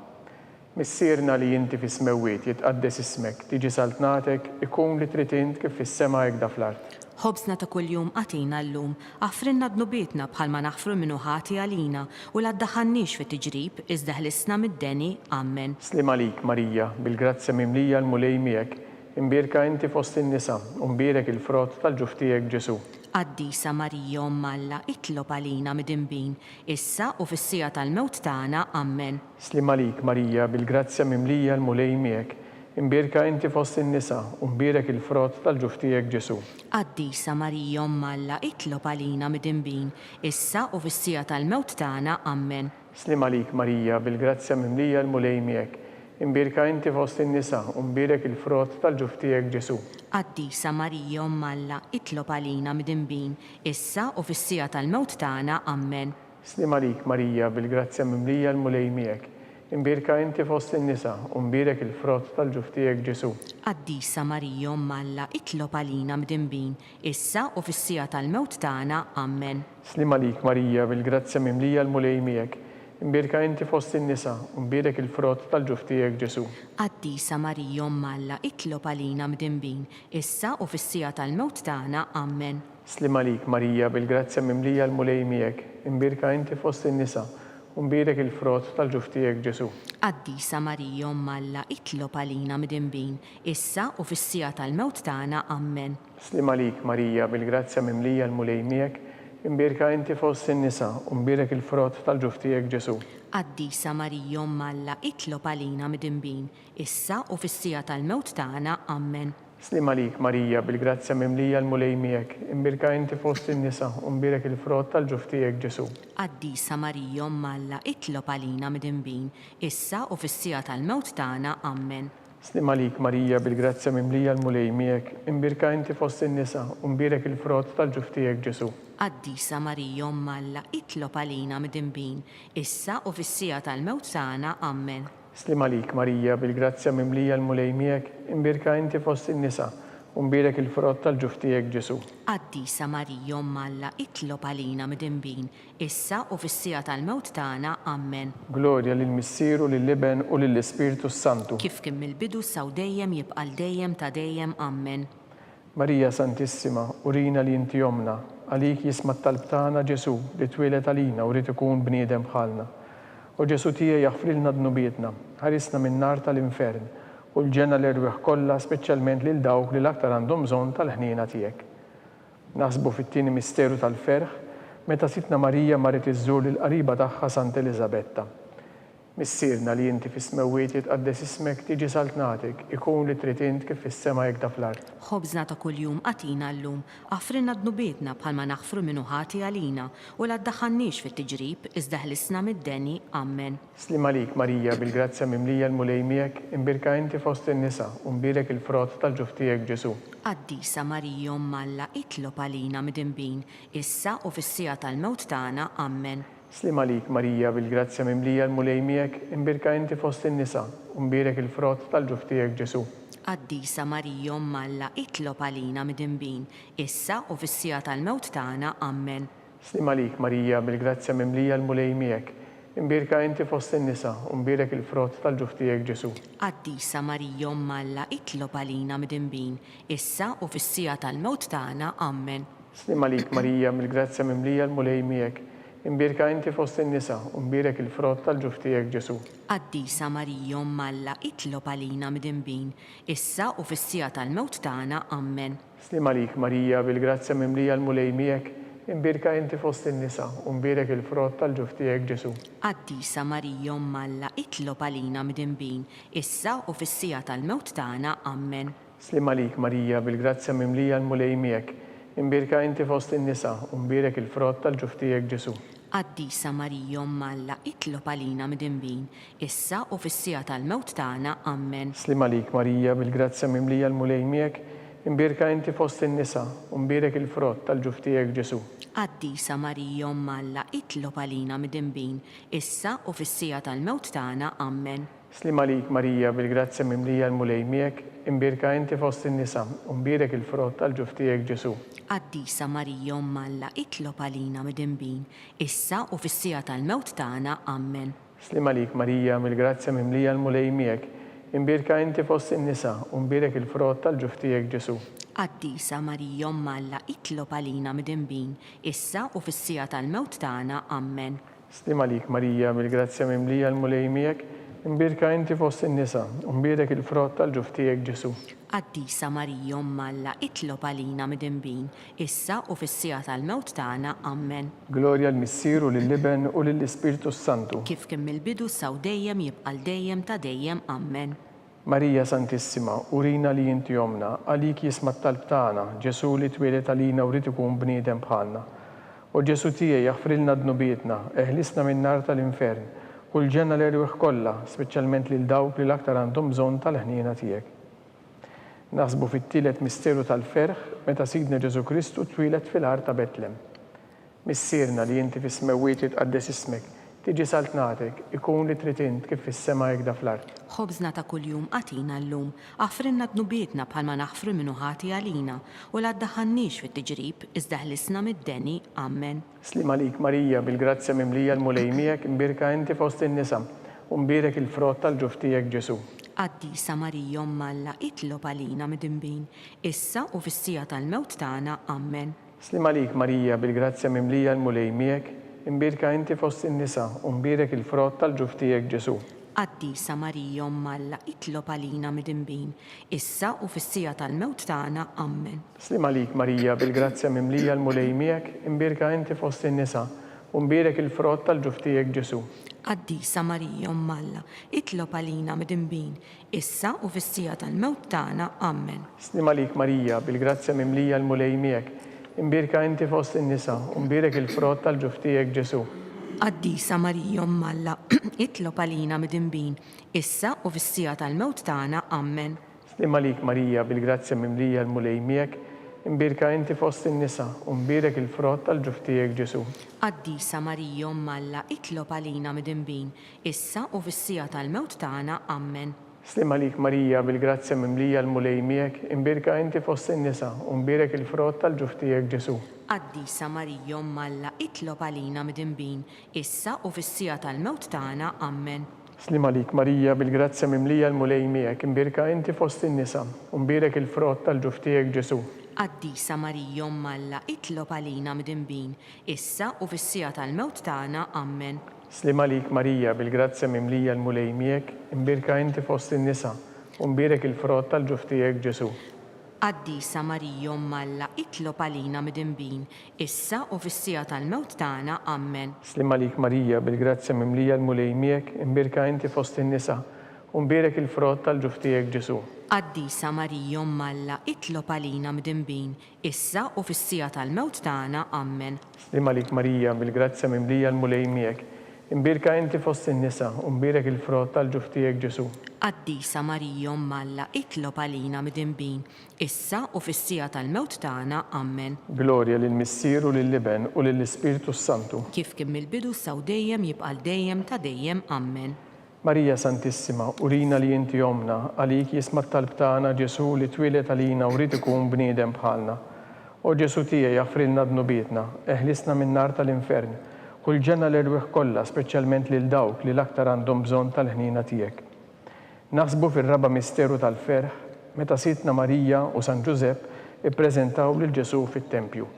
Missierna li inti fis-smewwiet jitqaddes ismek, tiġi saltnatek, ikun li trid int kif fis-sema hekk da fl-art. Ħobsna ta' kuljum għatina llum, aħfrinna dnubietna bħalma naħfru minnu ħati għalina u la ddaħħalniex fi tiġrib iżda ħlisna mid-deni. Amen. Slim għalik, Marija, bil-grazzja mimlija l-mulej miegħek, imbierka inti fost in-nisa u mbierek il-frott tal-ġuf tiegħek Ġesu. Qaddisa Marija Umm Alla, itlob għalina midinbin, issa u fis-sija tal-mewt tagħna. Amen. Slim għalik Marija, bil-grazzja mimlija l-mulej miegħek, imbierka inti fost in-nisa u mbierek il-frott tal-ġuf tiegħek Ġesu. Qaddisa Marija Umm Alla, itlob għalina midinbin, issa u fis-sija tal-mewt tagħna. Amen. Slim għalik Marija, bil-grazzja mimlija l-mulej miegħek, imbierka inti fost in-nisa u mbierek il-frott tal-ġuf tiegħek Ġesu. Qaddisa Marija Umm Alla, itlob għalina midinbin, issa u fis-sija tal-mewt tagħna. Amen. Slim għalik Marija, bil-grazzja mimlija l-mulej miegħek, imbierka inti fost in-nisa u mbierek il-frott tal-ġuf tiegħek Ġesu. Qaddisa Marija Umm Alla, itlob għalina midinbin, issa u fis-sija tal-mewt tagħna. Amen. Slim għalik Marija, bil-grazzja mimlija l-mulej miegħek, imbierka inti fost in-nisa u mbierek il-frott tal-ġuf tiegħek Ġesu. Qaddisa Marija Umm Alla, itlob għalina midinbin, issa u fis-sija tal-mewt tagħna. Amen. Slim għalik Marija, bil-grazzja mimlija l-mulej miegħek, imbierka inti fost in-nisa u mbierek il-frott tal-ġuf tiegħek Ġesu. Qaddisa Marija Umm Alla, itlob għalina midinbin, issa u fis-sija tal-mewt tagħna. Amen. Slim għalik Marija, bil-grazzja mimlija l-mulej miegħek, imbierka inti fost in-nisa u mbierek il-frott tal-ġuf tiegħek Ġesu. Qaddisa Marija Umm Alla, itlob għalina midinbin, issa u fis-sija tal-mewt tagħna. Amen. Slim għalik Marija, bil-grazzja mimlija l-mulej miegħek, imbierka inti fost in-nisa u mbierek il-frott tal-ġuf tiegħek Ġesu. Qaddisa Marija Umm Alla, itlob għalina midinbin, issa u fis-sija tal-mewt tagħna. Amen. Slim għalik Marija, bil-grazzja mimlija l-mulej miegħek, imbierka inti fost in-nisa u mbierek il-frott tal-ġuf tiegħek Ġesu. Qaddisa Marija Umm Alla, itlob għalina midinbin, issa u fis-sija tal-mewt tagħna. Amen. Slim għalik Marija, bil-grazzja mimlija l-mulej miegħek, imbierka inti fost in-nisa u mbierek il-frott tal-ġuf tiegħek Ġesu. Qaddisa Marija Umm Alla, itlob għalina midinbin, issa u fis-sija tal-mewt tagħna. Amen. Glorja lill-Missieru, lill-Iben u lill-Ispiritu Santu. Kif kien mill-bidu saw dejjem jibqa' dejjem ta' dejjem. Amen. Marija Santissima, urina li inti omna, għalik jisma' t-talb tagħna Ġesu li twieled għalina u rid ikun bniedem bħalna. U Ġesu tiegħi jaħfrilna dnubietna, ħarisna min-nar tal-infern u l-ġenna l-irwieħ kollha speċjalment lil dawk li l-aktar għandhom bżonn tal-ħniena tiegħek. Naħsbu fit-tieni misteru tal-ferħ meta sitna Marija marret iżżur lill-qariba tagħha Sant Eliżabetta. Missierna li inti fis-smewwiet jitqaddes ismek tiġi saltnatek, ikun li trid int kif fis-sema hekk fl-art. Ħobżna ta' kuljum għatina llum, għafrinna dnubietna bħalma naħfru minnu ħati għalina u la ddaħħalniex fit-tiġrib iżda ħlisna mid-deni. Amen. Slim għalik Marija, bil-grazzja mimlija l-mulej miegħek, imbierka inti fost in-nisa u mbierek il-frott tal-ġuf tiegħek Ġesu. Qaddisa Marija Umm Alla, itlob għalina midinbin, issa u fis-sija tal-mewt tagħna. Amen. Slim għalik Marija, bil-grazzja mimlija l-mulej miegħek, imbierka inti fost in-nisa u mbierek il-frott tal-ġuf tiegħek Ġesu. Qaddisa Marija Umm Alla, itlob għalina midinbin, issa u fis-sija tal-mewt tagħna. Amen. Slim għalik Marija, bil-grazzja mimlija l-mulej miegħek, imbierka inti fost in-nisa u mbierek il-frott tal-ġuf tiegħek Ġesu. Qaddisa Marija Umm Alla, itlob għalina midinbin, issa u fis-sija tal-mewt tagħna. Amen. Slim għalik Marija, bil-grazzja mimlija l-mulej miegħek, imbierka inti fost in-nisa u mbierek il-frott tal-ġuf tiegħek Ġesu. Qaddisa Marija Umm Alla, itlob għalina midinbin, issa u fis-sija tal-mewt tagħna. Amen. Slim għalik Marija, bil-grazzja mimlija l-mulej miegħek, imbierka inti fost in-nisa u mbierek il-frott tal-ġuf tiegħek Ġesu. Qaddisa Marija Umm Alla, itlob għalina midinbin, issa u fis-sija tal-mewt tagħna. Amen. Slim għalik Marija, bil-grazzja mimlija l-mulej miegħek, imbierka inti fost in-nisa u mbierek il-frott tal-ġuf tiegħek Ġesu. Qaddisa Marija Umm Alla, itlob għalina midinbin, issa u fis-sija tal-mewt tagħna. Amen. Slim għalik Marija, bil-grazzja mimlija l-mulej miegħek, imbierka inti fost in-nisa u mbierek il-frott tal-ġuf tiegħek Ġesu. Qaddisa Marija Umm Alla, itlob għalina midinbin, issa u fis-sija tal-mewt tagħna. Amen. Slim għalik Marija, bil-grazzja mimlija l-mulej miegħek, imbierka inti fost in-nisa u mbierek il-frott tal-ġuf tiegħek Ġesu. Qaddisa Marija Umm Alla, itlob għalina midinbin, issa u fis-sija tal-mewt tagħna. Amen. Slim għalik Marija, mill-grazzja mimlija l-mulej miegħek, imbierka inti fost in-nisa u mbierek il-frott tal-ġuf tiegħek Ġesu. Qaddisa Marija Umm Alla, itlob għalina midinbin, issa u fis-sija tal-mewt tagħna. Amen. Slim għalik Marija, mill-grazzja mimlija l-mulej miegħek, imbirka inti fost in-nisa, u mbierek il-frott tal-ġuf tiegħek Ġesu. Qaddisa Marija Umm Alla, itlob għalina midinbin, issa u fis-sija tal-mewt tagħna. Amen. Glorja l-Missieru lill-Liben u lill-Ispiritu Santu. Kif kien mill-bidu saw dejjem jibqa' dejjem ta' dejjem. Amen. Marija Santissima, urina li inti jomna, għalik jisma' t-talb tagħna, Ġesu li twieled għalina u rid ikun bniedem bħalna. U Ġesu tiegħi jaħfrilna dnubietna, eħlisna min-nar tal-infern, kull ġenna l-erwieħ kollha, speċjalment lil dawk li l-aktar għandhom bżonn tal-ħniena tiegħek. Naħsbu fit-tielet misteru tal-ferħ meta Sidna Ġesu Kristu twieled fil-art ta' Betlem. Missierna li inti fis-smewwiet jitqaddes ismek, tiġi saltnatek, ikun li trid int kif fis-sema jekk fl-art. Ħobżna ta' kuljum għatina llum, għafrinna dnubietna bħalma naħfru minnu ħati għalina u la ddaħħannix fit-tiġrib iżda ħlisna mid-deni. Amen. Slim għalik Marija bil-grazzja mimlija l-mulej miegħek imbirka inti fost in-nisa u mbierek il-frott tal-ġuf tiegħek Ġesu. Qaddisa Marija Umm Alla, itlob għalina midinbin, issa u fis-sija tal-mewt tagħna. Amen. Slim għalik Marija bil-grazzja mimlija l-mulej miegħek imbirka inti fost in-nisa u mbierek il-frott tal-ġuf tiegħek Ġesu. Qaddisa Marija Umm Alla, itlob għalina midinbin, issa u fis-sija tal-mewt tagħna. Amen. Slim għalik Marija bil-grazzja mimlija l-mulej miegħek imbirka inti fost in-nisa u mbierek il-frott tal-ġuf tiegħek Ġesu. Qaddisa Marija Umm Alla, itlob għalina midinbin, issa u fis-sija tal-mewt tagħna. Amen. Slim għalik Marija bil-grazzja mimlija l-mulej miegħek imbirka inti fost in-nisa u mbierek il-frott tal-ġuf tiegħek Ġesu. Qaddisa Marija Umm Alla, itlob għalina midinbin, issa u fis-sija tal-mewt tagħna. Amen. Slim għalik Marija bil-grazzja mimlija l-mulej miegħek imbirka inti fost in-nisa u mbierek il-frott tal-ġuf tiegħek Ġesu. Qaddisa Marija Umm Alla, itlob għalina midinbin, issa u fis-sija tal-mewt tagħna. Amen. Slim għalik Marija bil-grazzja mimlija l-mulej miegħek imbirka inti fost in-nisa u mbierek il-frott tal-ġuf tiegħek Ġesu. Qaddisa Marija Umm Alla, itlob għalina midinbin, issa u fis-sija tal-mewt tagħna. Amen. Slim għalik Marija bil-grazzja mimlija l-mulej miegħek imbirka inti fost in-nisa u mbierek il-frott tal-ġuf tiegħek Ġesu. Qaddisa Marija Umm Alla, itlob għalina midinbin, issa u fis-sija tal-mewt tagħna. Amen. Slim għalik Marija bil-grazzja mimlija l-mulej miegħek imbirka inti fost in-nisa u mbierek il-frott tal-ġuf tiegħek Ġesu. Qaddisa Marija Umm Alla, itlob għalina midinbin, issa u fis-sija tal-mewt tagħna. Amen. Slim għalik Marija bil-grazzja mimlija l-mulej miegħek imbirka inti fost in-nisa u mbierek il-frott tal-ġuf tiegħek Ġesu. Qaddisa Marija Umm Alla, itlob għalina midinbin, issa u fis-sija tal-mewt tagħna. Amen. Slim għalik Marija bil-grazzja mimlija l-mulej miegħek imbirka inti fost in-nisa u mbierek il-frott tal-ġuf tiegħek Ġesu. Qaddisa Marija Umm Alla, itlob għalina midinbin, issa u fis-sija tal-mewt tagħna. Amen. Glorja lill-Missieru lill-Liben u lill-Ispiritu Santu. Kif kien mill-bidu saw dejjem jibqa' dejjem ta' dejjem. Amen. Marija Santissima, urina li inti jomna, għalik jisma' t-talb tagħna Ġesu li twieled għalina u rid ikun bniedem bħalna. U Ġesu tiegħi jaħfrilna dnubietna, eħlisna min-nar tal-infern, kull ġenna l-erwieħ kollha, speċjalment lil dawk li l-aktar għandhom bżonn tal-ħniena tiegħek. Naħsbu fir-raba' misteru tal-ferħ meta Sidna Marija u San Ġusepp ippreżentaw lil Ġesu fit-tempju.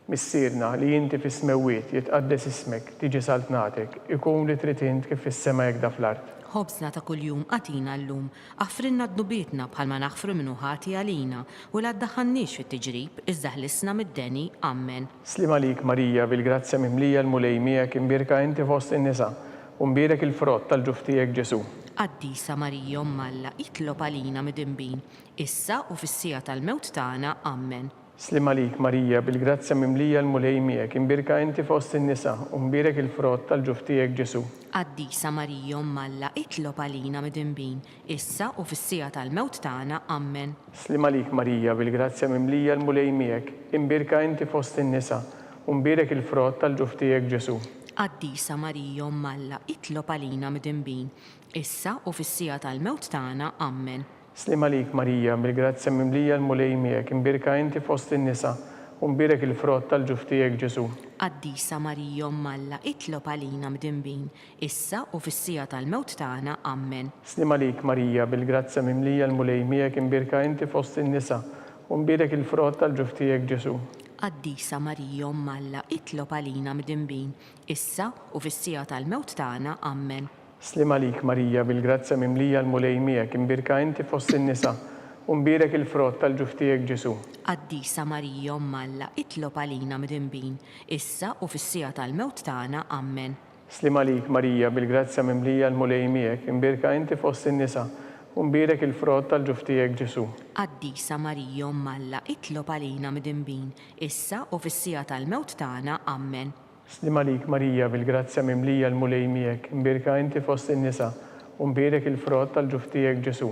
Missierna li inti fis-smewwiet jitqaddes ismek, tiġi saltnatek, ikun li trid int kif fis-sema jekk fl-art. Ħobżna ta' kuljum għatina llum, għafrinna dnubietna bħalma naħfru minnu ħati għalina u la ddaħħannix fit-tiġrib iżda ħlisna mid-deni. Amen. Slim għalik Marija bil-grazzja mimlija l-mulej miegħek imbirka inti fost in-nisa u mbierek il-frott tal-ġuf tiegħek Ġesu. Qaddisa Marija Umm Alla, itlob għalina midinbin, issa u fis-sija tal-mewt tagħna. Amen. Slim għalik Marija bil-grazzja mimlija l-mulej miegħek imbirka inti fost in-nisa u mbierek il-frott tal-ġuf tiegħek Ġesu. Qaddisa Marija Umm Alla, itlob għalina midinbin, issa u fis-sija tal-mewt tagħna. Amen. Slim għalik Marija bil-grazzja mimlija l-mulej miegħek imbirka inti fost in-nisa u mbierek il-frott tal-ġuf tiegħek Ġesu. Qaddisa Marija Umm Alla, itlob għalina midinbin, issa u fis-sija tal-mewt tagħna. Amen. Slim għalik Marija bil-grazzja mimlija l-mulej miegħek imbirka inti fost in-nisa u mbierek il-frott tal-ġuf tiegħek Ġesu. Qaddisa Marija Umm Alla, itlob għalina midinbin, issa u fis-sija tal-mewt tagħna. Amen. Slim għalik Marija bil-grazzja mimlija l-mulej miegħek imbirka inti fost in-nisa u mbierek il-frott tal-ġuf tiegħek Ġesu. Qaddisa Marija Umm Alla, itlob għalina midinbin, issa u fis-sija tal-mewt tagħna. Amen. Slima lik Marija bil-grazzja mimlija l-mulej miegħek, imbirka inti fost in-nisa u mbirek il-frott tal-ġuf tiegħek Ġesu. Qaddisa Marija Umm Alla, itlob għalina midinbin, issa u fis-sija tal-mewt tagħna. Amen. Slima lik Marija bil-grazzja mimlija l-mulej miegħek, imbirka inti fost in-nisa u mbirek il-frott tal-ġuf tiegħek Ġesu. Qaddisa Marija Umm Alla, itlob għalina midinbin, issa u fis-sija tal-mewt tagħna. Amen. Slima lik Marija bil-grazzja mimlija l-mulej miegħek, imbirka inti fost in-nisa u mbirek il-frott tal-ġuf tiegħek Ġesu.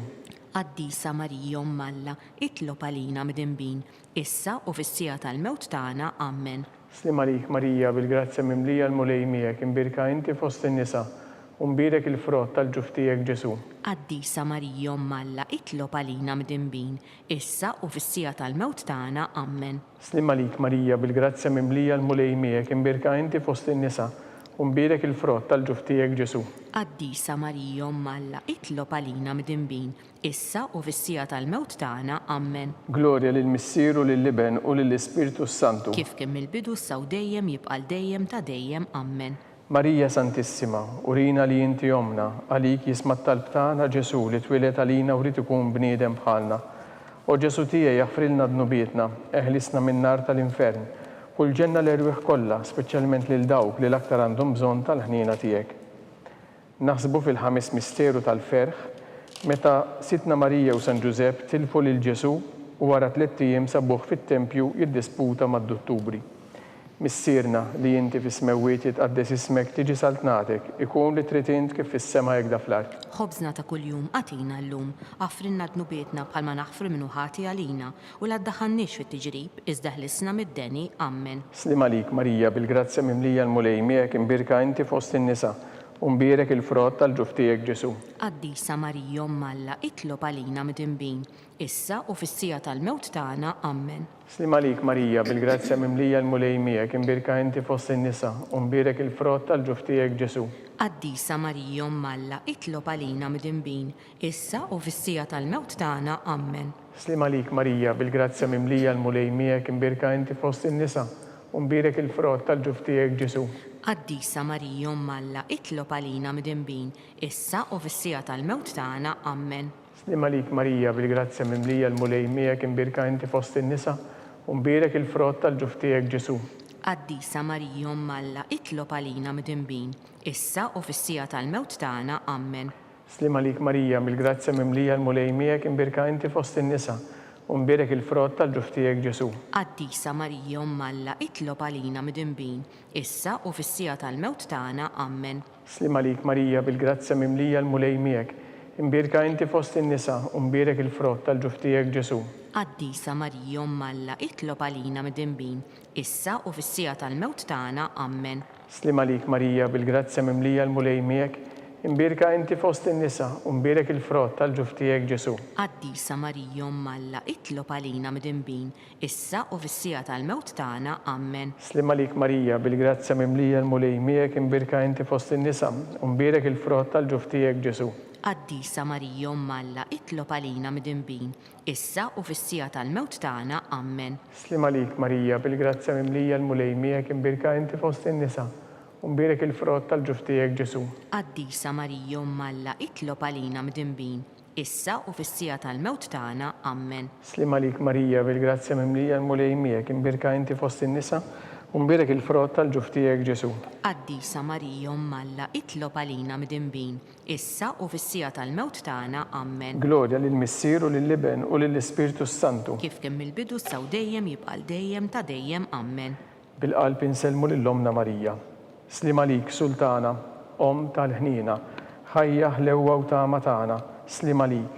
Qaddisa Marija Umm Alla, itlob għalina midinbin, issa u fis-sija tal-mewt tagħna. Amen. Slima lik Marija bil-grazzja mimlija l-mulej miegħek, imbirka inti fost in-nisa u mbirek il-frott tal-ġuf tiegħek Ġesu. Qaddisa Marija Umm Alla, itlob għalina midinbin, issa u fis-sija tal-mewt tagħna. Amen. Slima lik Marija bil-grazzja mimlija l-mulej miegħek, imbirka inti fost in-nisa u mbirek il-frott tal-ġuf tiegħek Ġesu. Qaddisa Marija Umm Alla, itlob għalina midinbin, issa u fis-sija tal-mewt tagħna. Amen. Glorja lill-Missieru lill-Liben u lill-Ispiritu Santu. Kif kien mill-bidu saw dejjem jibqa' dejjem ta' dejjem. Amen. Marija Santissima, urina li inti omna, għalik jisma' talb tagħna Ġesu li twilet għalina u rid ikun bniedem bħalna. O Ġesu tiegħi jaffrilna dnubietna, eħlisna min-nar tal-infern, kull ġenna l-erwieħ kollha, speċjalment lil dawk li l-aktar għandhom bżonn tal-ħniena tiegħek. Naħsbu fil-ħames misteru tal-ferħ, meta Sitna Marija u San Ġusepp tilfu lil Ġesu u wara 3 ijiem sabuh fit-tempju jiddisputa mad-duttubri. Missierna li inti fis-smewwiet jitqaddes ismek tiġi saltnatek, ikun li trid int kif fis-sema hekk fl-art. Ħobżna ta' kuljum għatina llum, għafrinna dnubietna bħalma naħfru minnu ħati għalina u la ddaħħalniex fit-tiġrib iżda ħlisna mid-deni. Amen. Slima lik Marija bil-grazzja mimlija l-mulej miegħek, imbirka inti fost in-nisa u mbirek il-frott tal-ġuf tiegħek Ġesu. Qaddisa Marija Umm Alla, itlob għalina midinbin, issa u fis-sija tal-mewt tagħna. Amen. Slima lik Marija bil-grazzja mimlija l-mulej miegħek, imbirka inti fost in-nisa u mbirek il-frott tal-ġuf tiegħek Ġesu. Qaddisa Marija Umm Alla, itlob għalina midinbin, issa u fis-sija tal-mewt tagħna. Amen. Slima lik Marija bil-grazzja mimlija l-mulej miegħek, imbirka inti fost in-nisa u mbirek il-frott tal-ġuf tiegħek Ġesu. Qaddisa Marija Umm Alla, itlob għalina midinbin, issa u fis-sija tal-mewt tagħna. Amen. Slima lik Marija bil-grazzja mimlija l-mulej miegħek, imbirka inti fost in-nisa u mbirek il-frott tal-ġuf tiegħek Ġesu. Qaddisa Marija Umm Alla, itlob għalina midinbin, issa u fis-sija tal-mewt tagħna. Amen. Slima lik Marija bil-grazzja mimlija l-mulej miegħek, imbirka inti fost in-nisa u mbirek il-frott tal-ġuf tiegħek Ġesu. Qaddisa Marija Umm Alla, itlob għalina midinbin, issa u fis-sija tal-mewt tagħna. Amen. Slima lik Marija bil-grazzja mimlija l-mulej miegħek, imbirka inti fost in-nisa u mbirek il-frott tal-ġuf tiegħek Ġesu. Qaddisa Marija Umm Alla, itlob għalina midinbin, issa u fis-sija tal-mewt tagħna. Amen. Slima lik Marija bil-grazzja mimlija l-mulej miegħek, imbirka inti fost in-nisa u mbirek il-frott tal-ġuf tiegħek Ġesu. Qaddisa Marija Umm Alla, itlob għalina midinbin, issa u fis-sija tal-mewt tagħna. Amen. Slima lik Marija bil-grazzja mimlija l-mulej miegħek, imbirka inti fost in-nisa u mbirek il-frott tal-ġuf tiegħek Ġesu. Qaddisa Marija Umm Alla, itlob għalina midinbin, issa u fis-sija tal-mewt tagħna. Amen. Slima lik Marija bil-grazzja mimlija l-mulej miegħek, imbirka inti fost in-nisa u mbirek il-frott tal-ġuf tiegħek Ġesu. Qaddisa Marija Umm Alla, itlob għalina midinbin, issa u fis-sija tal-mewt tagħna. Amen. Slima lik Marija bil-grazzja mimlija l-mulej miegħek, imbirka inti fost in-nisa u mbirek il-frott tal-ġuf tiegħek Ġesu. Qaddisa Marija Umm Alla, itlob għalina midinbin, issa u fis-sija tal-mewt tagħna. Amen. Glorja lill-Missieru lill-Liben u lill-Ispiritu Santu. Kif kien mill-bidu saw dejjem jibqa' dejjem ta' dejjem. Amen. Bil-qalb insellmu lill-Omna Marija. Slima lik Sultana, Om tal-ħnina, ħajja ħlewwa u tama tagħna, slima lik.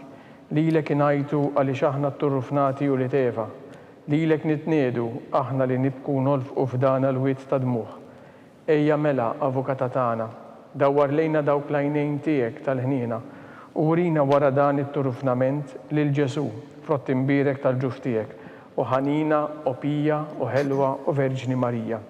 Lilek ingħajtu għaliex aħna t-turrufnati u li tefa. Lilek nitniedu aħna li nibku nolfqu f'dana l-witt ta' dmuħ. Ejja mela avukata tagħna, dawwar lejna dawk l-għajnejn tiegħek tal-ħnina u urina wara dan it-turrufnament lil Ġesu, frott imbirek tal-ġuf tiegħek, u ħanina, u pija, u ħelwa, u Verġni Marija.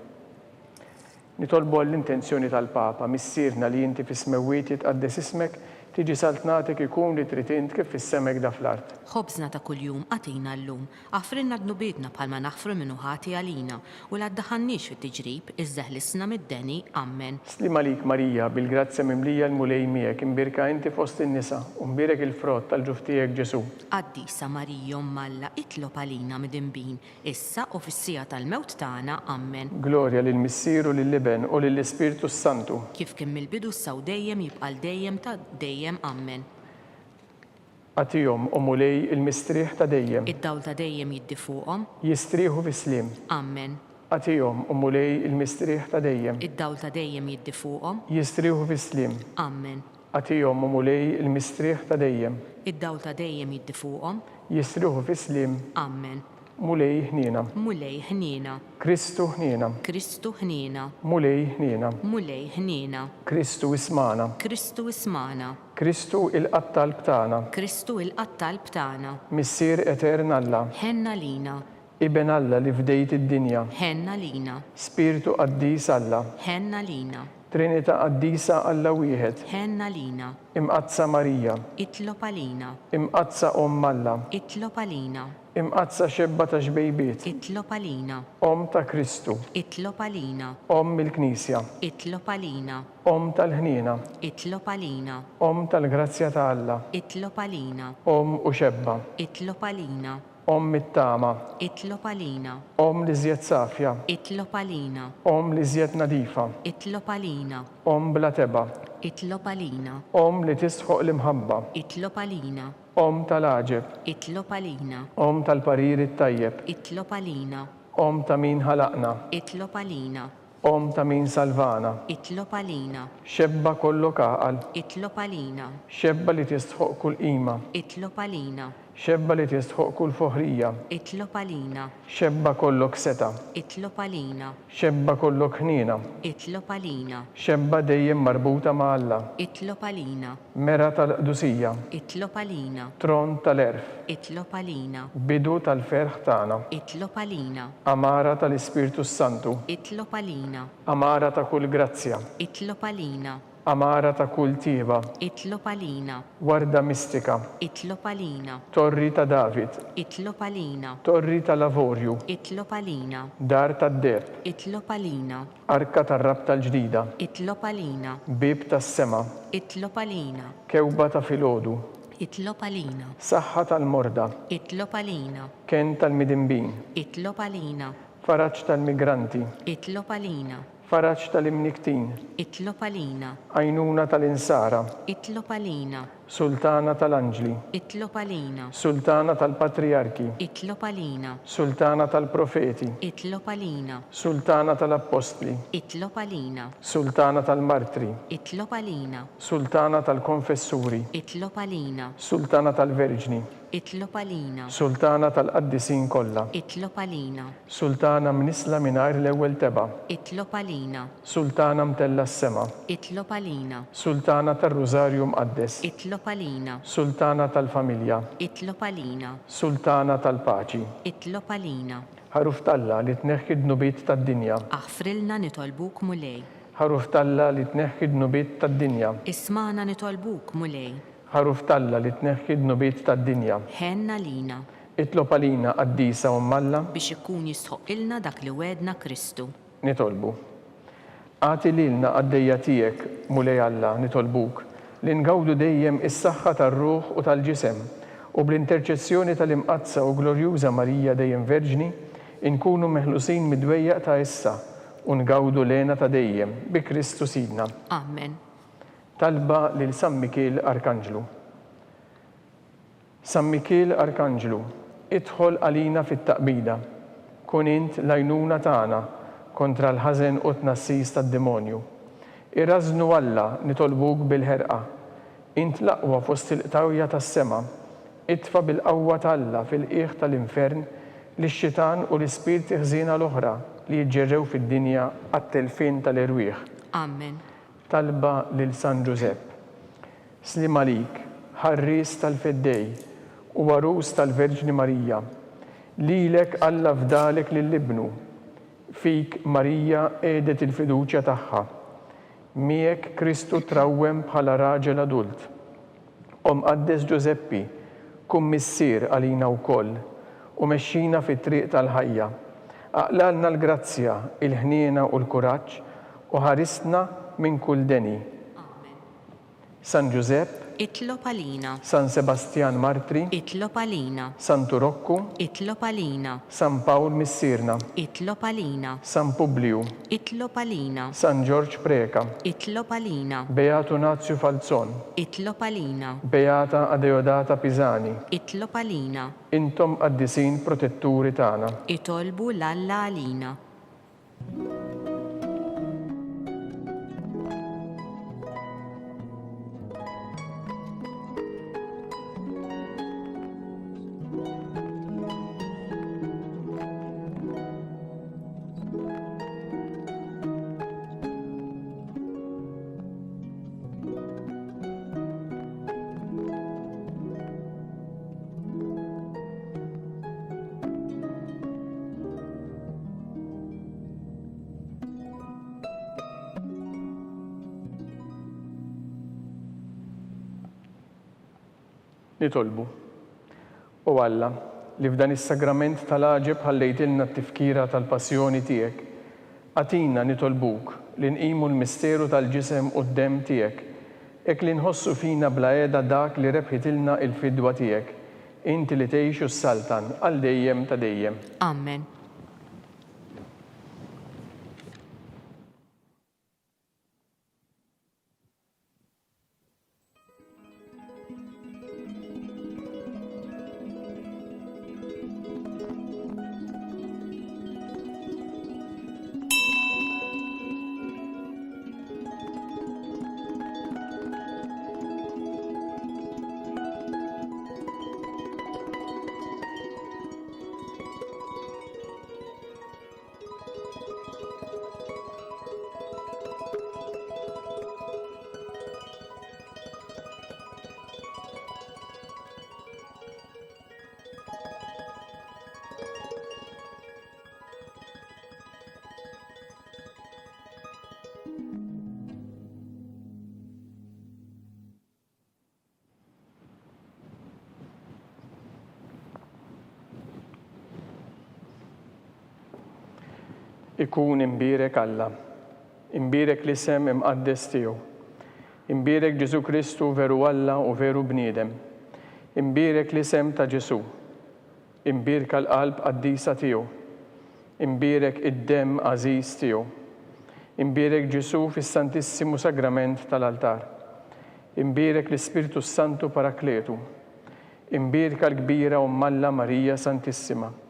Nitolbu l-intenzjoni tal-Papa, missierna li inti fis-smewwiet jitqaddes ismek, Tiġi saltnatek ikun li trid int kif fis-semek da fl-art. Ħobżna ta' kuljum għatina llum, għafrinna d-nubietna bħalma naħfru minnu ħati għalina, u la ddaħannix fit-tiġrib, iżdeħlisna mid-deni, ammen. Slim għalik Marija, bil-grazzja mimlija l-mulej miegħek, imbirka inti fost in-nisa, u mbirek il-frott tal-ġuf tiegħek Ġesu. Qaddisa Marija Malla, itlob għalina mid-imbin, issa u fis-sija tal-mewt tagħna, ammen. Glorja lil Missieru lill-Liben u lill-Ispirtu Santu. Kif kemm il-bidu s-saw dejjem jibqal dejjem ta' dejjem, ammen. Għatihom u mulej il-mistrieħ ta' dejjem. Id-dawl ta' dejjem jiddi fuqhom, Jistrieħu fis-slim. ammen. Għatihom u mulej il-mistrieħ ta' dejjem. Id-dawl ta' dejjem jiddi fuqhom, Jistrieħu fis-slim. ammen. Għatihom u mulej il-mistrieħ ta' dejjem. Id-dawl ta' dejjem jiddi fuqhom, Jistrieħu fis-slim. ammen. Mulej ħniena. Mulej ħniena, Kristu ħniena. Kristu ħniena, Mulej ħniena. mulej ħniena, Kristu ismana. Kristu ismana, Kristu il-qattal btana. Kristu il-qattal btana, Missier etern Alla. ħenna lina, Iben Alla li fdejt id-dinja. ħenna lina, Spiritu qaddis Alla. ħenna lina, Trinita qaddisa Alla wieħed. ħenna lina, Imqazza Marija. itlob għalina, Imqazza Alla. itlob għalina, Imqazza xebba ta' xbejbiet. itlob għalina, Ta' Kristu. itlob għalina, Mill-Knisja. itlob għalina, Tal-ħniena. itlob għalina, Tal-grazzja ta' Alla. itlob għalina, U xebba. itlob għalina, Mit-tama. itlob għalina, Li żjed safja. itlob għalina, Li żjed nadifa. itlob għalina, Bla teba. itlob għalina, Li tisħoq l-imħabba. itlob għalina, Tal-aġeb. itlob għalina, Tal-parir it-tajjeb. itlob għalina, Ta' min ħalaqna. itlob għalina, Ta' min salvana. itlob għalina, Xebba kollu kaqal. itlob għalina, Xebba li tistħoq kull qima. itlob għalina, Xebba li tistħoq kull foħrija. itlob għalina, Xebba kollok seta. itlob għalina, Xebba kollok ħnina. itlob għalina, Xebba dejjem marbuta ma' Alla. itlob għalina, Mera tal-qdusija. itlob għalina, Tron tal-erf. itlob għalina, Bidu tal-ferħ tagħna. itlob għalina, Amara tal-Ispirtu Santu. itlob għalina, Amara ta' kull grazzja. itlob għalina, Amara ta' kull tieba. itlob għalina, Warda mistika. itlob għalina, Torri ta' David. itlob għalina, Torri ta' Lavorju. itlob għalina, Dar tad-deb. itlob għalina, Arka tar-rab tal-ġdida. itlob għalina, Bib tas-sema. itlob għalina, Kewba ta' filgħodu. itlob għalina, Saħħa tal-morda. itlob għalina, Ken tal-midimbin. itlob għalina, Faraġġ tal-migranti. itlob għalina, Faraġġ tal-imniktin. itlob għalina, Għajnuna tal-insara. itlob għalina, Sultana tal-anġli. itlob għalina, Sultana tal-patriarki. itlob għalina, Sultana tal-profeti. itlob għalina, Sultana tal-apostli. itlob għalina, Sultana tal-martri. itlob għalina, Sultana tal-konfessuri. itlob għalina, Sultana tal-verġni. itlob għalina, Sultana tal-qaddisin kollha. itlob għalina, Sultana mnisla mingħajr l-ewwel teba. itlob għalina, Sultana mtella s-sema. itlob għalina, Sultana tar-Rużarju mqaddes. itlob għalina, Sultana tal-familja. itlob għalina, Sultana tal-paċi. itlob għalina, Ħaruf talla li tneħħi d-nubiet tad-dinja. aħfrilna nitolbuk mulej, Ħaruf talla li tneħħi d-nubiet tad-dinja. ismana nitolbuk mulej, Ħaruf talla li tneħħi d-nubiet tad-dinja. ħenna lina, Itlob għalina qaddisa u Malla biex ikun jisħoq ilna dak li wedna Kristu. nitolbu. Għati lilna għaddejja tiegħek mulej Alla nitolbuk li ngawdu dejjem is-saħħa tar-ruħ u tal-ġisem u bl-interċezzjoni tal-imqazza u glorjuża Marija dejjem Verġni inkunu meħlusin mid-dwejjaq ta' issa u ngawdu lena ta' dejjem bi Kristu Sidna. Amen. Talba lil San Mikiel Arkanġlu. San Mikiel Arkanġlu, idħol għalina fit-taqbida, kun int l-għajnuna tagħna kontra l-ħażen u tnassis tad-demonju. Irrażnu Alla nitolbuk bil-ħerqa, int l-aqwa fost il-qtawja tas-sema, itfa bil-qawwa tal-Alla fil-qiegħ tal-infern lix-xitan u l-ispirti ħżiena l-oħra li jiġġerrew fid-dinja għat-telfin tal-irwieħ. Amen. Talba lil San Giuseppe. Slim għalik, ħarris tal-feddej u warus tal-Verġni Marija, lilek Alla fdalek lill-ibnu, fik Marija edet il-fiduċja tagħha, miegħek Kristu trawwem bħala raġel adult, Qaddes Giuseppi, kun missier għalina wkoll u mexxina fit-triq tal-ħajja. Aqlalna l-grazzja, il-ħniena u l-kuraġġ u ħarisna minn kull deni. San Giuseppe, itlob għalina. San Sebastian Martri, Itlob għalina. San Turokku, Itlob għalina. San Pawl Missirna, Itlob għalina. San Publiu, Itlob għalina. San George Preka, Itlob għalina. Beatu Nazio Falzon, Itlob għalina. Beata Adeodata Pisani, Itlob għalina. intom qaddisin protetturi tagħna. Itolbu l-Alla għalina. Nitolbu. U Alla, li f'dan is-sagrament tal-għaġeb ħallejtilna t-tifkira tal-passjoni tiegħek. Għatina nitolbuk li nqimu l-misteru tal-ġisem u d-dem tiegħek, hekk li nħossu fina bla qiegħda dak li rebħitilna il-fidwa tiegħek, inti li tgħixu s-saltan għal dejjem ta' dejjem. Amen. Ikun imbirek Alla, imbirek l-isem imqaddes tiegħu, imbirek Ġesu Kristu veru Alla u veru bniedem, imbirek l-isem ta' Ġesu, imbirek l-qalb qaddisa tiegħu, imbirek id-dem għażiż tiegħu, imbirek Ġesu fis-Santissimu Sagrament tal-altar, imbirek l-Ispiritu Santu Parakletu, imbirek l-kbira Ummalla Marija Santissima,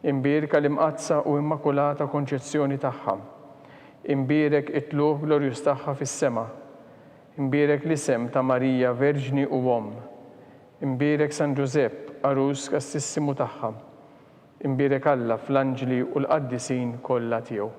imbirek l-imqazza u immakulata konċezzjoni tagħha, imbirek it-tluq glorjuż tagħha fis-sema, imbirek l-isem ta' Marija Verġni u Omm, imbirek San Giuseppe Arus Kastissimu tagħha, imbirek Alla fl-anġli u l-qaddisin kollha tiegħu.